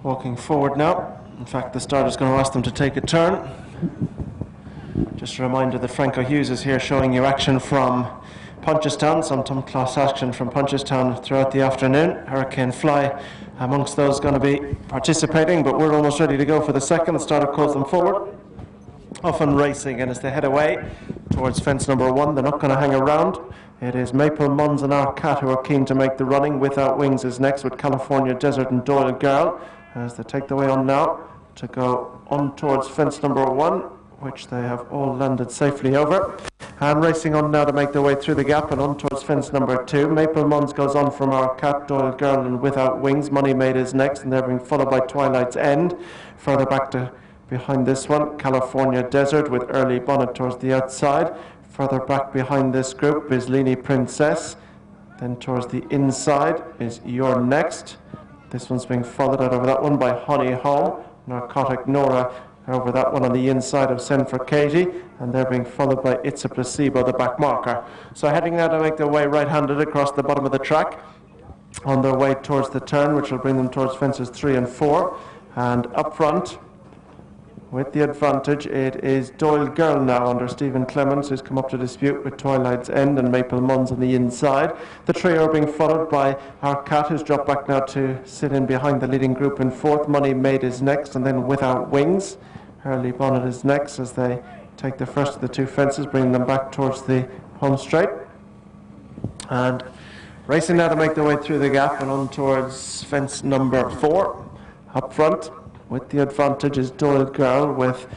walking forward now. In fact, the starter's going to ask them to take a turn. Just a reminder that Franco Hughes is here showing you action from Punchestown, some top-class action from Punchestown throughout the afternoon. Hurricane Fly amongst those going to be participating, but we're almost ready to go for the second. The starter calls them forward. Off and racing, and as they head away towards fence number 1, they're not going to hang around. It is Maple Mons and Our Cat who are keen to make the running. Without Wings is next with California Desert and Doyle Girl, as they take the way on now to go on towards fence number 1, which they have all landed safely over. And racing on now to make their way through the gap and on towards fence number 2. Maple Mons goes on from Our Cat, Doyle Girl and Without Wings. Money Maid is next, and they're being followed by Twilight's End. Further back to behind this one, California Desert with Early Bonnet towards the outside. Further back behind this group is Leany Princess. Then towards the inside is You're Next. This one's being followed out over that one by Honey Home. Narcotic Nora over that one on the inside of Send for Katie, and they're being followed by It's a Placebo, the back marker. So heading now to make their way right-handed across the bottom of the track on their way towards the turn, which will bring them towards fences 3 and 4. And up front, with the advantage, it is Doyle Girl now under Stephen Clements, who's come up to dispute with Twilight's End and Maple Mons on the inside. The trio are being followed by Our Cat, who's dropped back now to sit in behind the leading group in 4th. Money Maid is next, and then Without Wings. Early Bonnet is next as they take the first of the 2 fences, bringing them back towards the home straight. And racing now to make their way through the gap and on towards fence number 4. Up front, with the advantage, is Doyle Girl with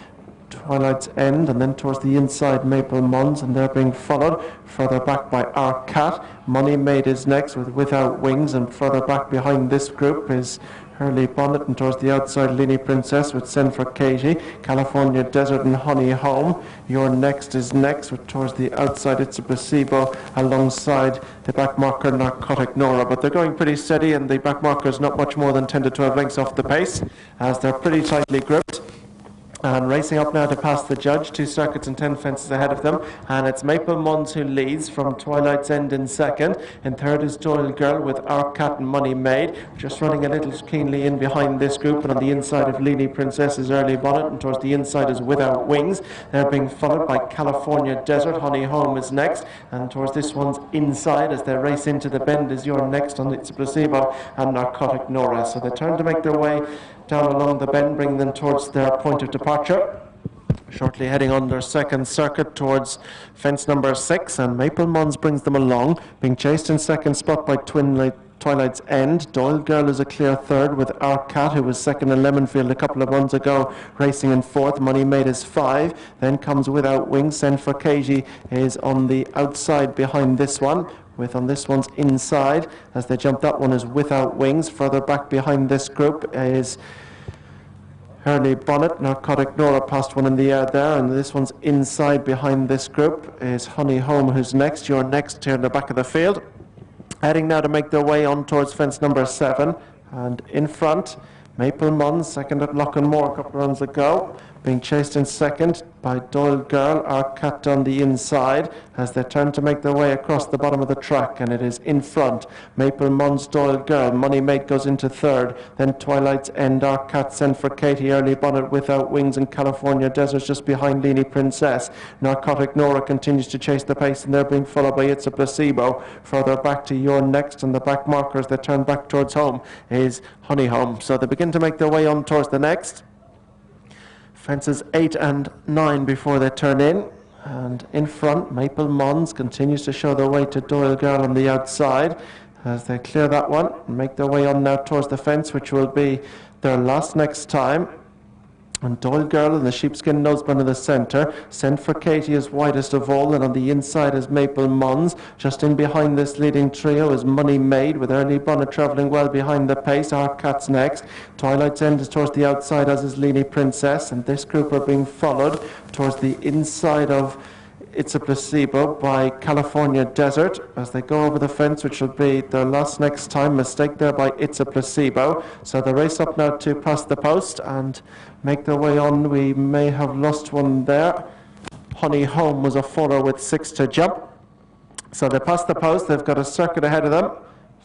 Twilight's End, and then towards the inside Maple Mons, and they're being followed further back by Our Cat. Money Maid is next with Without Wings, and further back behind this group is Early Bonnet, and towards the outside Leany Princess with Send for Katie, California Desert and Honey Home. You're Next is next with towards the outside It's a Placebo alongside the back marker Narcotic Nora, but they're going pretty steady, and the back marker is not much more than 10 to 12 lengths off the pace as they're pretty tightly gripped. And racing up now to pass the judge, 2 circuits and 10 fences ahead of them, and it's Maple Mons who leads from Twilight's End in 2nd. In 3rd is Doyle Girl with Our Cat and Money Maid, just running a little keenly in behind this group, and on the inside of Leany Princess is Early Bonnet, and towards the inside is Without Wings. They're being followed by California Desert. Honey Home is next, and towards this one's inside as they race into the bend is You're Next on It's a Placebo and Narcotic Nora. So they turn to make their way down along the bend, bringing them towards their point of departure. Shortly heading on their 2nd circuit towards fence number 6, and Maple Mons brings them along, being chased in 2nd spot by Twilight's End. Doyle Girl is a clear 3rd with Our Cat, who was 2nd in Lemonfield a couple of runs ago, racing in 4th. Money Maid is 5. Then comes Without Wings. Send for Katie is on the outside behind this one, with on this one's inside as they jump that one is Without Wings. Further back behind this group is Early Bonnet. Narcotic Nora passed one in the air there, and this one's inside behind this group is Honey Home, who's next. You're Next here in the back of the field. Heading now to make their way on towards fence number 7, and in front Maple Mons, 2nd at Loch-and-More a couple of runs ago, being chased in 2nd by Doyle Girl. Our Cat on the inside as they turn to make their way across the bottom of the track, and it is in front Maple Mons, Doyle Girl. Money Maid goes into 3rd, then Twilight's End, Our Cat, Send for Katie, Early Bonnet, Without Wings, and California Desert just behind Leany Princess. Narcotic Nora continues to chase the pace, and they're being followed by It's a Placebo. Further back to You're Next, and the back markers they turn back towards home is Honey Home. So they begin to make their way on towards the next fences 8 and 9 before they turn in, and in front Maple Mons continues to show their way to Doyle Girl on the outside as they clear that one and make their way on now towards the fence, which will be their last next time. And Doyle Girl in the sheepskin noseband in the centre. Send for Katie is widest of all, and on the inside is Maple Mons. Just in behind this leading trio is Money Maid, with Early Bonnet travelling well behind the pace. Our Cat's next. Twilight's End is towards the outside, as is Leany Princess, and this group are being followed towards the inside of It's a Placebo by California Desert as they go over the fence, which will be their last next time. Mistake there by It's a Placebo. So they race up now to pass the post and make their way on. We may have lost one there. Honey Home was a faller with 6 to jump. So they pass the post. They've got a circuit ahead of them.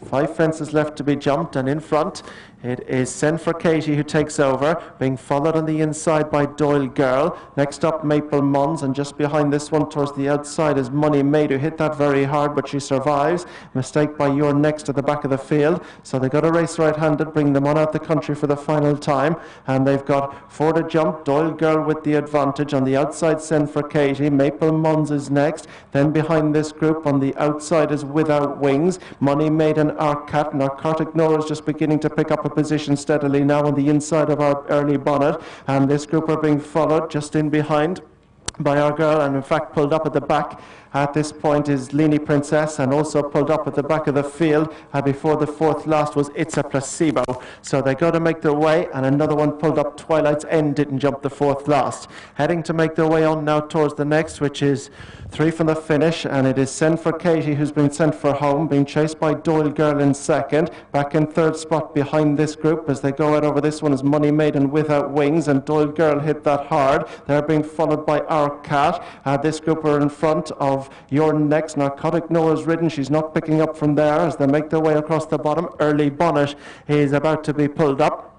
5 fences left to be jumped, and in front it is Send for Katie who takes over, being followed on the inside by Doyle Girl. Next up, Maple Mons, and just behind this one towards the outside is Money Maid, who hit that very hard, but she survives. Mistake by Your Next at the back of the field. So they got to race right-handed, bring them on out the country for the final time. And they've got 4 to jump. Doyle Girl with the advantage. On the outside, Send for Katie. Maple Mons is next. Then behind this group on the outside is Without Wings. Money Maid and Arcat. Narcotic Nora is just beginning to pick up a position steadily now on the inside of our early bonnet, and this group are being followed just in behind by Our Girl, and in fact pulled up at the back at this point is Leanie Princess, and also pulled up at the back of the field before the 4th last was It's a Placebo. So they got to make their way, and another one pulled up. Twilight's End didn't jump the 4th last. Heading to make their way on now towards the next, which is 3 from the finish, and it is Send for Katie who's been sent for home, being chased by Doyle Girl in 2nd. Back in 3rd spot behind this group as they go out over this one is Money Maid and Without Wings, and Doyle Girl hit that hard. They're being followed by Our Cat. This group are in front of Your Next. Narcotic Nora's ridden. She's not picking up from there as they make their way across the bottom. Early Bonnet is about to be pulled up.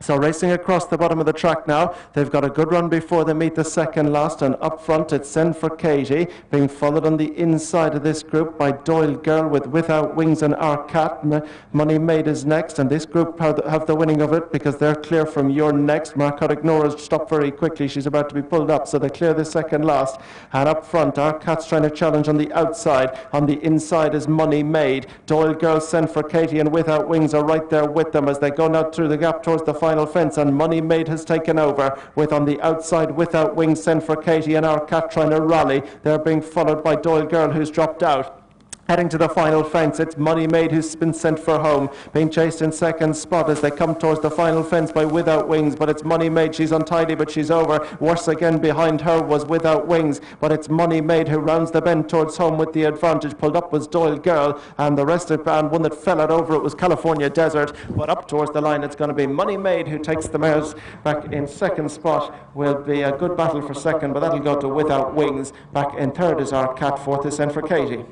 So racing across the bottom of the track now. They've got a good run before they meet the 2nd last, and up front it's Send for Katie, being followed on the inside of this group by Doyle Girl with Without Wings and Arcat. Money Maid is next, and this group have the winning of it because they're clear from Your Next. Narcotic Nora's stopped very quickly. She's about to be pulled up, so they clear the 2nd last. And up front, Arcat's trying to challenge on the outside. On the inside is Money Maid. Doyle Girl, Send for Katie and Without Wings are right there with them as they go now through the gap towards the final fence, and Money Maid has taken over with on the outside Without Wings, Send for Katie and Arcat trying to rally. They're being followed by Doyle Girl who's dropped out. Heading to the final fence, it's Money Maid who's been sent for home, being chased in 2nd spot as they come towards the final fence by Without Wings, but it's Money Maid. She's untidy, but she's over. Worse again behind her was Without Wings, but it's Money Maid who rounds the bend towards home with the advantage. Pulled up was Doyle Girl, and the rest of and one that fell out over it was California Desert, but up towards the line it's going to be Money Maid who takes the mares back in 2nd spot. Will be a good battle for 2nd, but that'll go to Without Wings. Back in 3rd is Arcat, 4th is Send for Katie.